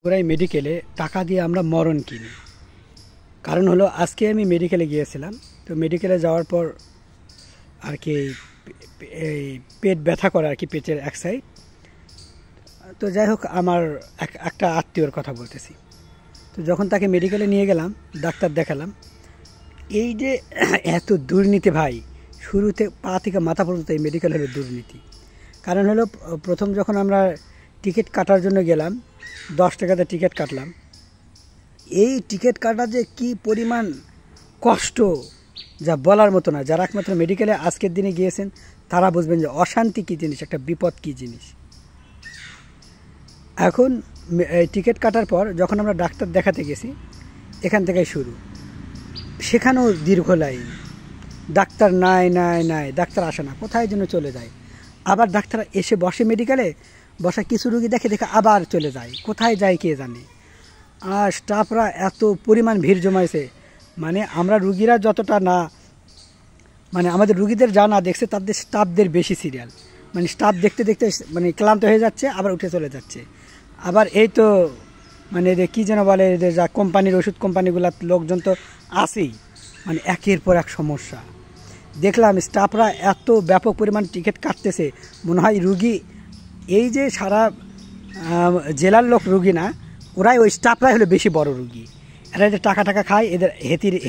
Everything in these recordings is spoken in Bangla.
পুরাই মেডিকেলে টাকা দিয়ে আমরা মরণ কিনি। কারণ হলো আজকে আমি মেডিকেলে গিয়েছিলাম, তো মেডিকেলে যাওয়ার পর আর কি এই পেট ব্যথা করে আর কি, পেটের এক সাইড। তো যাই হোক, আমার একটা আত্মীয়র কথা বলতেছি। তো যখন তাকে মেডিকেলে নিয়ে গেলাম, ডাক্তার দেখালাম, এই যে এত দুর্নীতি ভাই, শুরুতে পা থেকে মাথা পর্যন্ত এই মেডিকেল হলো দুর্নীতি। কারণ হলো প্রথম যখন আমরা টিকিট কাটার জন্য গেলাম, 10 টাকাতে টিকিট কাটলাম। এই টিকিট কাটা যে কি পরিমাণ কষ্ট যা বলার মতো না। যারা একমাত্র মেডিকেলে আজকের দিনে গিয়েছেন তারা বুঝবেন যে অশান্তি কী জিনিস, একটা বিপদ কী জিনিস। এখন টিকিট কাটার পর যখন আমরা ডাক্তার দেখাতে গেছি, এখান থেকেই শুরু, সেখানেও দীর্ঘ লাইন, ডাক্তার নাই, ডাক্তার আসে না, কোথায় যেন চলে যায়। আবার ডাক্তার এসে বসে মেডিকেলে, বসা কিছু রুগী দেখে আবার চলে যায়, কোথায় যায় কে জানে। আর স্টাফরা এত পরিমাণ ভিড় জমাইছে, মানে আমরা রুগীরা যতটা না, মানে আমাদের রুগীদের যা না দেখছে তাদের স্টাফদের বেশি সিরিয়াল। মানে স্টাফ দেখতে দেখতে মানে ক্লান্ত হয়ে যাচ্ছে, আবার উঠে চলে যাচ্ছে। আবার এই তো মানে এদের কী যেন বলে, এদের যা কোম্পানির ওষুধ কোম্পানিগুলোর লোকজন তো আসেই, মানে একের পর এক সমস্যা। দেখলাম স্টাফরা এত ব্যাপক পরিমাণ টিকিট কাটতেছে, মনে হয় রুগী এই যে সারা জেলার লোক রুগী না, ওরাই ওই স্টাফরাই হলো বেশি বড় রুগী। এরা যে টাকা খায়, এদের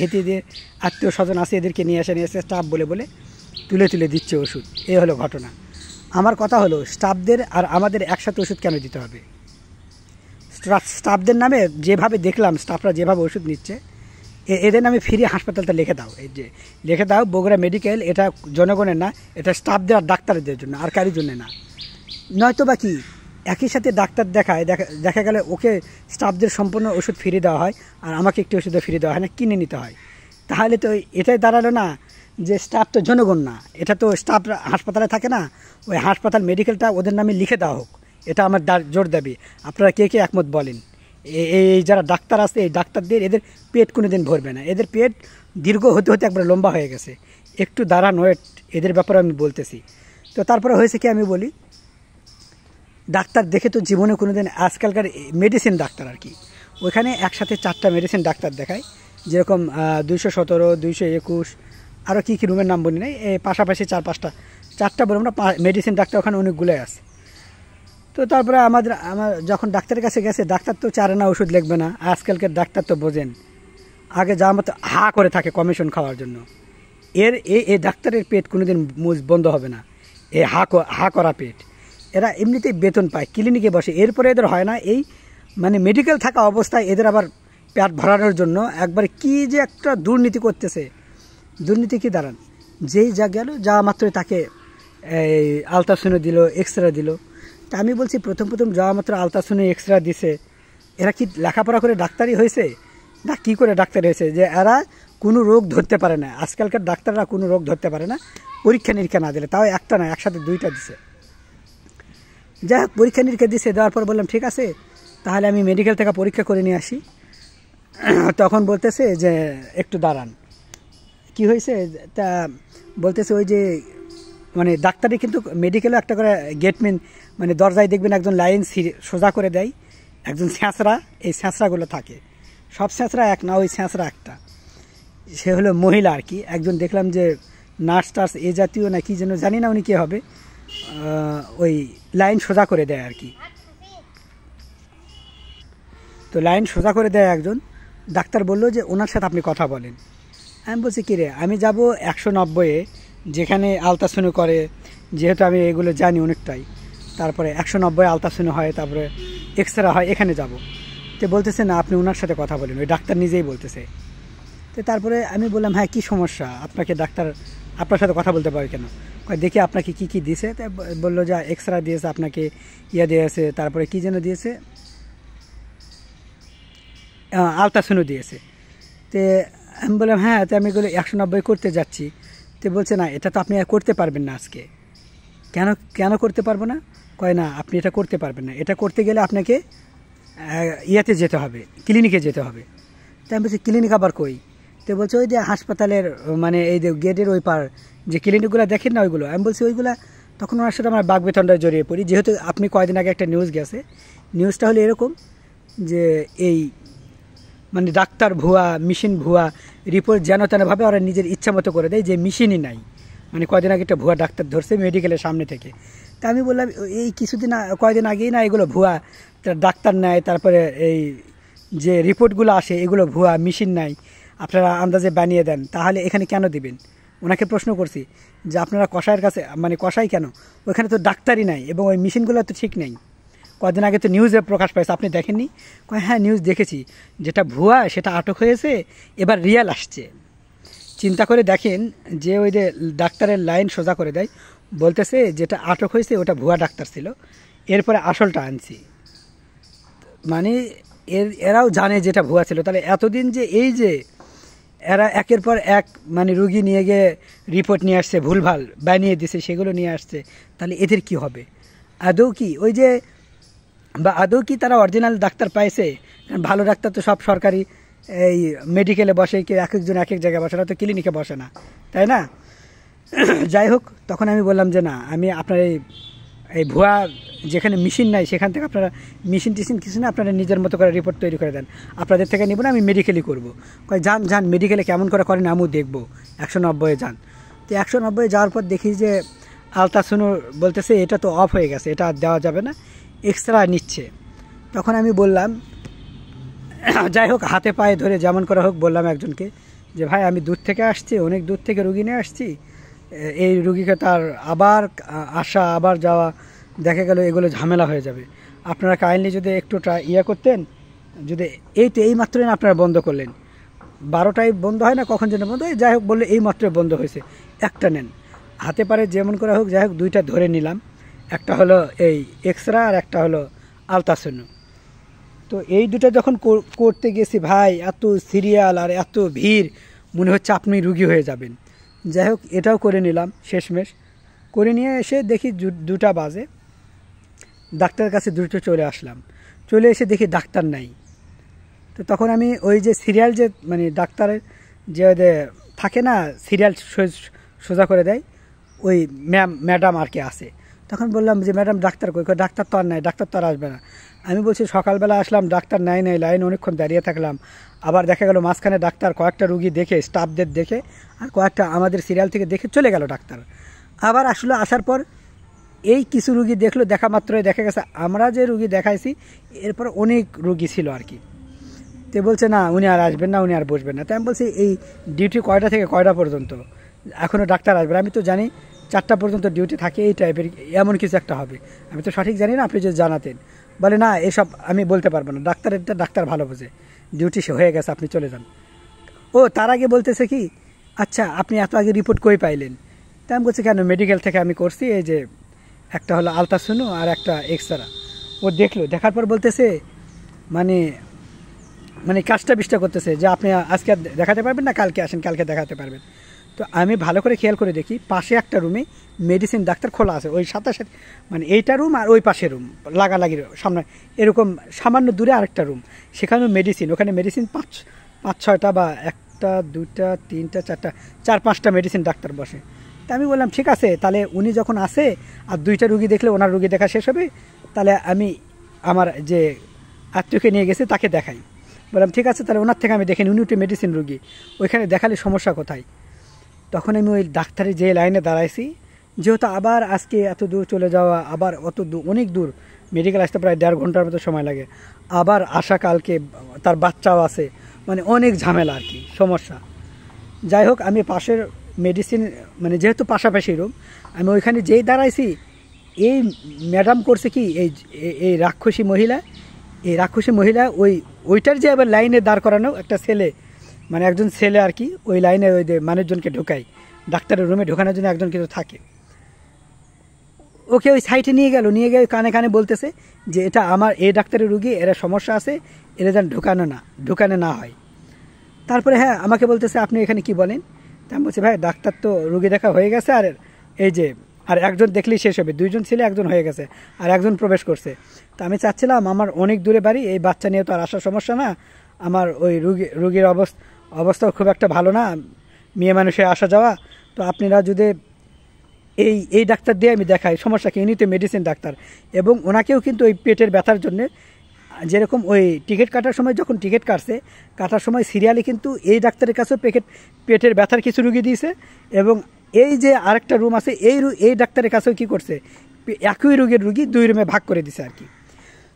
হেতিদের আত্মীয় স্বজন আছে, এদেরকে নিয়ে আসে স্টাফ বলে তুলে দিচ্ছে ওষুধ। এই হলো ঘটনা। আমার কথা হলো, স্টাফদের আর আমাদের একসাথে ওষুধ কেন দিতে হবে? স্টাফদের নামে যেভাবে দেখলাম, স্টাফরা যেভাবে ওষুধ নিচ্ছে, এদের নামে ফ্রি হাসপাতালটা লিখে দাও। এই যে লিখে দাও বগুড়া মেডিকেল, এটা জনগণের না, এটা স্টাফদের আর ডাক্তারদের জন্য, আর কারোর জন্য না। নয়তো বা কি একই সাথে ডাক্তার দেখা গেলে ওকে স্টাফদের সম্পূর্ণ ওষুধ ফিরিয়ে দেওয়া হয়, আর আমাকে একটি ওষুধও ফিরিয়ে দেওয়া হয় না, কিনে নিতে হয়। তাহলে তো এটাই দাঁড়ালো না যে স্টাফ তো জনগণ না, এটা তো স্টাফ হাসপাতালে থাকে না, ওই হাসপাতাল মেডিকেলটা ওদের নামে লিখে দেওয়া হোক। এটা আমার জোর দাবি। আপনারা কে একমত বলেন? এই যারা ডাক্তার আছে, এই ডাক্তারদের এদের পেট কোনো দিন ভরবে না, এদের পেট দীর্ঘ হতে হতে একবার লম্বা হয়ে গেছে। একটু দাঁড়ান, ওয়েট, এদের ব্যাপারে আমি বলতেছি। তো তারপরে হয়েছে কি, আমি বলি, ডাক্তার দেখে তো জীবনে কোনো দিন, আজকালকার মেডিসিন ডাক্তার আর কি, ওইখানে একসাথে 4টা মেডিসিন ডাক্তার দেখায়, যেরকম 217, 221, আরও কী রুমের নাম বলি নাই, এই পাশাপাশি 4-5টা বললাম না, মেডিসিন ডাক্তার ওখানে অনেকগুলোই আছে। তো তারপরে আমার যখন ডাক্তারের কাছে গেছে, ডাক্তার তো চারে না ওষুধ লিখবে না। আজকালকার ডাক্তার তো বোঝেন, আগে যাওয়ার মতো হা করে থাকে কমিশন খাওয়ার জন্য। এই ডাক্তারের পেট কোনোদিন বন্ধ হবে না, এই হা করা পেট। এরা এমনিতেই বেতন পায়, ক্লিনিকে বসে, এরপরে এদের হয় না, এই মানে মেডিকেল থাকা অবস্থায় এদের আবার পেট ভরানোর জন্য একবারে কি যে একটা দুর্নীতি করতেছে। দুর্নীতি কি দাঁড়ান, যেই যা গেল, যা মাত্রই তাকে এই আলট্রাসাউন্ড দিল, এক্সরে দিল। তা আমি বলছি, প্রথম যাওয়া মাত্র আলট্রাসাউন্ড এক্সরে দিছে, এরা কি লেখাপড়া করে ডাক্তারই হয়েছে না কি করে ডাক্তার হয়েছে যে এরা কোনো রোগ ধরতে পারে না? আজকালকার ডাক্তাররা কোনো রোগ ধরতে পারে না, পরীক্ষা নিরীক্ষা না দিলে, তাও একটা না, একসাথে 2টা দিছে। যাই হোক, পরীক্ষা নিরীক্ষা দিছে, দেওয়ার পর বললাম ঠিক আছে, তাহলে আমি মেডিকেল থেকে পরীক্ষা করে নিয়ে আসি। তখন বলতেছে যে একটু দাঁড়ান, কি হয়েছে? তা বলতেছে ওই যে মানে ডাক্তারই কিন্তু মেডিকেলে একটা করে গেটম্যান, মানে দরজায় দেখবেন একজন লাইন সোজা করে দেয়, একজন ছ্যাঁচড়া, এই ছ্যাঁচড়াগুলো থাকে, সব ছ্যাঁচড়া এক না, ওই ছ্যাঁচড়া একটা, সে হলো মহিলা আর কি। একজন দেখলাম যে নার্স টার্স এ জাতীয় না কি যেন, জানি না উনি কে হবে, ওই লাইন সোজা করে দেয় আর কি। তো লাইন সোজা করে দেয় একজন ডাক্তার, বলল যে ওনার সাথে আপনি কথা বলেন। আমি বলছি কী রে, আমি যাব 190-এ, যেখানে আলট্রাসাউন্ড করে, যেহেতু আমি এগুলো জানি অনেকটাই, তারপরে 190 আলট্রাসাউন্ড হয়, তারপরে এক্সরে হয়, এখানে যাব। তো বলতেছে না, আপনি ওনার সাথে কথা বলেন, ওই ডাক্তার নিজেই বলতেছে। তো তারপরে আমি বললাম হ্যাঁ কী সমস্যা, আপনাকে ডাক্তার আপনার সাথে কথা বলতে পারে কেন? দেখি আপনাকে কি দিয়েছে। তাই বললো যে এক্সরে দিয়েছে, আপনাকে দিয়েছে, তারপরে কী যেন দিয়েছে, আলট্রাসাউন্ড দিয়েছে। তো আমি বললাম হ্যাঁ, তো আমি এগুলো 190 করতে যাচ্ছি। তো বলছে না, এটা তো আপনি আর করতে পারবেন না আজকে। কেন করতে পারবো না? কয় না, আপনি এটা করতে পারবেন না, এটা করতে গেলে আপনাকে যেতে হবে, ক্লিনিকে যেতে হবে। তাই আমি বলছি ক্লিনিক আবার কই? তো বলছে ওই যে হাসপাতালের মানে এই যে গেটের ওই পার যে ক্লিনিকগুলো দেখেন না, ওইগুলো। আমি বলছি ওইগুলা, তখন ওনার সাথে আমার বাগবেতনটায় জড়িয়ে পড়ি, যেহেতু আপনি কয়দিন আগে একটা নিউজ গেছে, নিউজটা হলো এরকম যে এই মানে ডাক্তার ভুয়া, মেশিন ভুয়া, রিপোর্ট যেন তেনভাবে ওরা নিজের ইচ্ছা মতো করে দেয়, যে মেশিনই নাই। মানে কয়দিন আগে একটা ভুয়া ডাক্তার ধরছে মেডিকেলের সামনে থেকে। তা আমি বললাম এই কয়দিন আগেই না এগুলো ভুয়া, ডাক্তার নেয়, তারপরে এই যে রিপোর্টগুলো আসে এগুলো ভুয়া, মেশিন নাই, আপনারা আন্দাজে বানিয়ে দেন, তাহলে এখানে কেন দিবেন? ওনাকে প্রশ্ন করছি যে আপনারা কসাইয়ের কাছে, মানে কসাই কেন, ওইখানে তো ডাক্তারই নাই এবং ওই মেশিনগুলো তো ঠিক নেই। কদিন আগে তো নিউজে প্রকাশ পাইছে, আপনি দেখেননি? হ্যাঁ নিউজ দেখেছি, যেটা ভুয়া সেটা আটক হয়েছে, এবার রিয়াল আসছে। চিন্তা করে দেখেন যে ওই যে ডাক্তারের লাইন সোজা করে দেয়, বলতেছে যেটা আটক হয়েছে ওটা ভুয়া ডাক্তার ছিল, এরপরে আসলটা আনছি। মানে এরাও জানে যেটা ভুয়া ছিল। তাহলে এতদিন যে এই যে এরা একের পর এক মানে রুগী নিয়ে গিয়ে রিপোর্ট নিয়ে আসছে, ভুলভাল বানিয়ে দিছে, সেগুলো নিয়ে আসছে, তাহলে এদের কি হবে? আদৌ কি ওই যে আদৌ কি তারা অরিজিনাল ডাক্তার পাইছে? ভালো ডাক্তার তো সব সরকারি এই মেডিকেলে বসে, কি এক একজন এক এক জায়গায় বসে, না তো ক্লিনিকে বসে না, তাই না? যাই হোক, তখন আমি বললাম যে না, আমি আপনার এই ভুয়া যেখানে মেশিন নাই সেখান থেকে আপনারা মেশিন টিশিন কিছু না, আপনারা নিজের মতো করে রিপোর্ট তৈরি করে দেন, আপনাদের থেকে নেব না, আমি মেডিকেলই করবো। যান মেডিকেলে কেমন করে করেন আমিও দেখবো, 190 যান। তো 190 যাওয়ার পর দেখি যে আলট্রাসাউন্ড বলতেছে এটা তো অফ হয়ে গেছে, এটা আর দেওয়া যাবে না, এক্সট্রা নিচ্ছে। তখন আমি বললাম, যাই হোক হাতে পায়ে ধরে যেমন করা হোক বললাম একজনকে যে ভাই আমি দূর থেকে আসছি, অনেক দূর থেকে রুগী নিয়ে আসছি, এই রুগীকে তার আবার আসা আবার যাওয়া দেখা গেল এগুলো ঝামেলা হয়ে যাবে, আপনারা কাইন্ডলি যদি একটু করতেন, যদি এই মাত্রই না আপনারা বন্ধ করলেন, 12টায় বন্ধ হয় না, কখন যেন বন্ধ হয়, যাই হোক বললে এই মাত্রই বন্ধ হয়েছে, একটা নেন। হাতে পারে যেমন করা হোক, যাই হোক দুইটা ধরে নিলাম, একটা হলো এই এক্সরে আর একটা হলো আলট্রাসাউন্ড। তো এই দুটো যখন করতে গেছি ভাই, এত সিরিয়াল আর এত ভিড়, মনে হচ্ছে আপনি রুগী হয়ে যাবেন। যাই হোক এটাও করে নিলাম, শেষমেশ করে নিয়ে এসে দেখি 2টা বাজে, ডাক্তারের কাছে দ্রুত চলে আসলাম। চলে এসে দেখি ডাক্তার নাই। তো তখন আমি ওই যে সিরিয়াল যে মানে ডাক্তারের যে থাকে না, সিরিয়াল সোজা করে দেয়, ওই ম্যাডাম আর কি আসে। তখন বললাম যে ম্যাডাম ডাক্তার কই? ডাক্তার তো আর নাই, ডাক্তার তো আর আসবে না। আমি বলছি সকালবেলা আসলাম, ডাক্তার নাই লাইন অনেকক্ষণ দাঁড়িয়ে থাকলাম, আবার দেখা গেল মাঝখানে ডাক্তার কয়েকটা রুগী দেখে, স্টাফদের দেখে আর কয়েকটা আমাদের সিরিয়াল থেকে দেখে চলে গেল ডাক্তার। আবার আসলো, আসার পর এই কিছু রুগী দেখলো, দেখা মাত্রই দেখা গেছে আমরা যে রুগী দেখাইছি এরপর অনেক রুগী ছিল আর কি। তো বলছে না উনি আর আসবেন না, উনি আর বসবেন না। তাই আমি বলছি এই ডিউটি কয়টা থেকে কয়টা পর্যন্ত? এখনও ডাক্তার আসবে? আমি তো জানি 4টা পর্যন্ত ডিউটি থাকে, এই টাইপের এমন কিছু একটা হবে, আমি তো সঠিক জানি না, আপনি যদি জানাতেন। বলে না এসব আমি বলতে পারবো না, ডাক্তার ভালো বোঝে, ডিউটি হয়ে গেছে আপনি চলে যান। ও তার আগে বলতেছে কি, আচ্ছা আপনি এত আগে রিপোর্ট কই পাইলেন? তাই আমি বলছি কেন, মেডিকেল থেকে আমি করছি, এই যে একটা হলো আলট্রাসাউন্ড আর একটা এক্সরা। ও দেখলো, দেখার পর বলতেছে মানে কাজটা বিষ্টা করতেছে যে আপনি আজকে দেখাতে পারবেন না, কালকে আসেন, কালকে দেখাতে পারবেন। তো আমি ভালো করে খেয়াল করে দেখি, পাশে একটা রুমে মেডিসিন ডাক্তার খোলা আছে, ওই সাথে মানে এইটা রুম আর ওই পাশে রুম লাগালাগির সামনে, এরকম সামান্য দূরে আরেকটা রুম, সেখানেও মেডিসিন, ওখানে মেডিসিন 5-6টা বা 1টা 2টা 3টা 4টা 4-5টা মেডিসিন ডাক্তার বসে। তা আমি বললাম ঠিক আছে, তাহলে উনি যখন আসে আর 2টা রুগী দেখলে ওনার রুগী দেখা শেষ হবে, তাহলে আমি আমার যে আত্মীয়কে নিয়ে গেছে তাকে দেখাই। বললাম ঠিক আছে, তাহলে ওনার থেকে আমি দেখেন, উনি একটু মেডিসিন রুগী, ওইখানে দেখালে সমস্যা কোথায়? তখন আমি ওই ডাক্তারের যে লাইনে দাঁড়াইছি, যেহেতু আবার আজকে এত দূর চলে যাওয়া, আবার অত দূর, অনেক দূর মেডিকেল আসতে প্রায় 1.5 ঘন্টার মতো সময় লাগে, আবার আসা কালকে তার বাচ্চাও আছে, মানে অনেক ঝামেলা আর কি, সমস্যা। যাই হোক আমি পাশের মেডিসিন মানে যেহেতু পাশাপাশি রুম, আমি ওইখানে যেই দাঁড়াইছি, এই ম্যাডাম করছে কি, এই রাক্ষসী মহিলা ওইটার যে আবার লাইনে দাঁড় করানো একটা ছেলে, মানে একজন ছেলে আর কি, ওই লাইনে ওই যে মানুষজনকে ঢোকায়, ডাক্তারের রুমে ঢোকানোর জন্য একজন কিছু থাকে, ওকে ওই সাইটে নিয়ে গিয়ে কানে কানে বলতেছে যে এটা আমার এই ডাক্তারের রুগী, এরা সমস্যা আছে, এরা যেন ঢোকানো না হয়। তারপরে হ্যাঁ আমাকে বলতেছে আপনি এখানে কি বলেন? তা আমি বলছি ভাই ডাক্তার তো রুগী দেখা হয়ে গেছে, আর এই যে আর একজন দেখলেই শেষ হবে, 2জন ছেলে, একজন হয়ে গেছে আর একজন প্রবেশ করছে। তা আমি চাচ্ছিলাম, আমার অনেক দূরে বাড়ি, এই বাচ্চা নিয়ে তো আর আসার সমস্যা না, আমার ওই রুগীর অবস্থাও খুব একটা ভালো না, মেয়ে মানুষে আসা যাওয়া, তো আপনারা যদি এই ডাক্তার দিয়ে আমি দেখাই, সমস্যা কি, ইনি তো মেডিসিন ডাক্তার, এবং ওনাকেও কিন্তু ওই পেটের ব্যথার জন্যে যেরকম ওই টিকিট কাটার সময় যখন টিকিট কাটার সময় সিরিয়ালে কিন্তু এই ডাক্তারের কাছেও পেটের ব্যথার কিছু রুগী দিয়েছে, এবং এই যে আরেকটা রুম আছে এই ডাক্তারের কাছেও কী করছে, একই রোগের রুগী 2 রুমে ভাগ করে দিছে আর কি।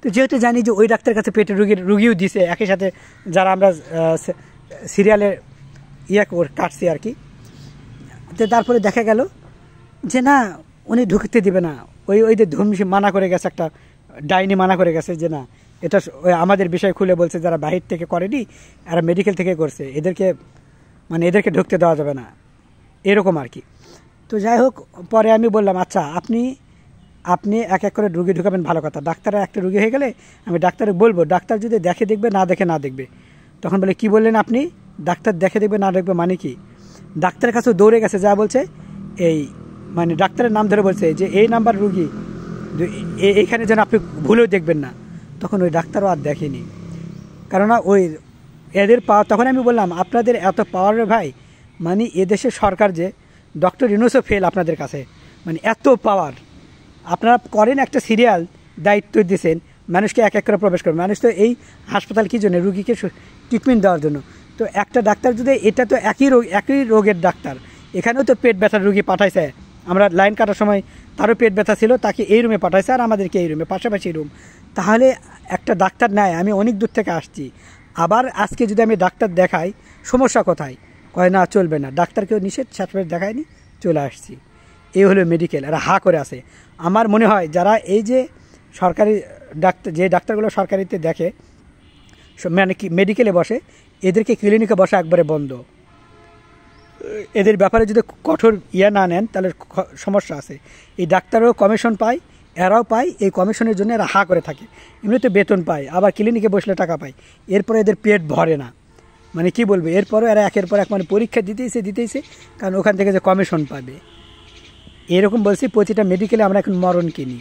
তো যেহেতু জানি যে ওই ডাক্তারের কাছে পেটের রুগীও দিছে একই সাথে, যারা আমরা সিরিয়ালে কাটছি আর কি। তো তারপরে দেখা গেল যে না, উনি ঢুকতে দিবে না, ওইদের ধর্মী মানা করে গেছে, একটা ডাইনি মানা করে গেছে যে না, এটা আমাদের বিষয় খুলে বলছে, যারা বাহির থেকে করেনি আর মেডিকেল থেকে করছে, এদেরকে ঢুকতে দেওয়া যাবে না, এরকম আর কি। তো যাই হোক, পরে আমি বললাম আচ্ছা আপনি এক এক করে রুগী ঢুকাবেন, ভালো কথা। ডাক্তারের একটা রুগী হয়ে গেলে আমি ডাক্তারে বলবো, ডাক্তার যদি দেখে দেখবে, না দেখে না দেখবে। তখন বলে কি বললেন আপনি, ডাক্তার দেখে দেখবে না দেখবে মানে কি? ডাক্তারের কাছেও দৌড়ে গেছে, যা বলছে ডাক্তারের নাম ধরে বলছে যে এই নাম্বার রুগী, এইখানে যেন আপনি ভুলেও দেখবেন না। তখন ওই ডাক্তারও আর দেখেনি, কেননা এদের পাওয়ার। তখন আমি বললাম আপনাদের এত পাওয়ারের ভাই, এদেশের সরকার যে ডক্টর ইউনূসও ফেল আপনাদের কাছে, এত পাওয়ার। আপনারা করেন একটা সিরিয়াল, দায়িত্ব দিয়েছেন মানুষকে এক এক করে প্রবেশ করেন। মানুষ তো এই হাসপাতাল কী জন্য, রুগীকে ট্রিটমেন্ট দেওয়ার জন্য। তো একটা ডাক্তার যদি, এটা তো একই রোগের ডাক্তার, এখানেও তো পেট ব্যথার রুগী পাঠাইছে। আমরা লাইন কাটার সময় তারও পেট ব্যথা ছিল, তাকে এই রুমে পাঠাইছে আর আমাদেরকে এই রুমে, পাশাপাশি রুম। তাহলে একটা ডাক্তার নেয়, আমি অনেক দূর থেকে আসছি, আবার আজকে যদি আমি ডাক্তার দেখাই, সমস্যা কোথায়? কয় না, চলবে না, ডাক্তারকেও নিষেধ, সার্টিফিকেট দেখায়নি, চলে আসছি। এই হলো মেডিকেল, এরা হা করে আছে। আমার মনে হয় যারা এই যে সরকারি ডাক্তার, যে ডাক্তারগুলো সরকারিতে দেখে, কি মেডিকেলে বসে, এদেরকে ক্লিনিকে বসা একবারে বন্ধ। এদের ব্যাপারে যদি কঠোর না নেন তাহলে সমস্যা আছে। এই ডাক্তারও কমিশন পায়, এরাও পায়, এই কমিশনের জন্য এরা হা করে থাকে। এমনিতে বেতন পায়, আবার ক্লিনিকে বসলে টাকা পায়, এরপরে এদের পেট ভরে না। কি বলবে, এরপরও এরা একের পর এক পরীক্ষা দিতেইছে, কারণ ওখান থেকে যে কমিশন পাবে। এরকম বলছি, প্রতিটা মেডিকেলে আমরা এখন মরণ কিনি।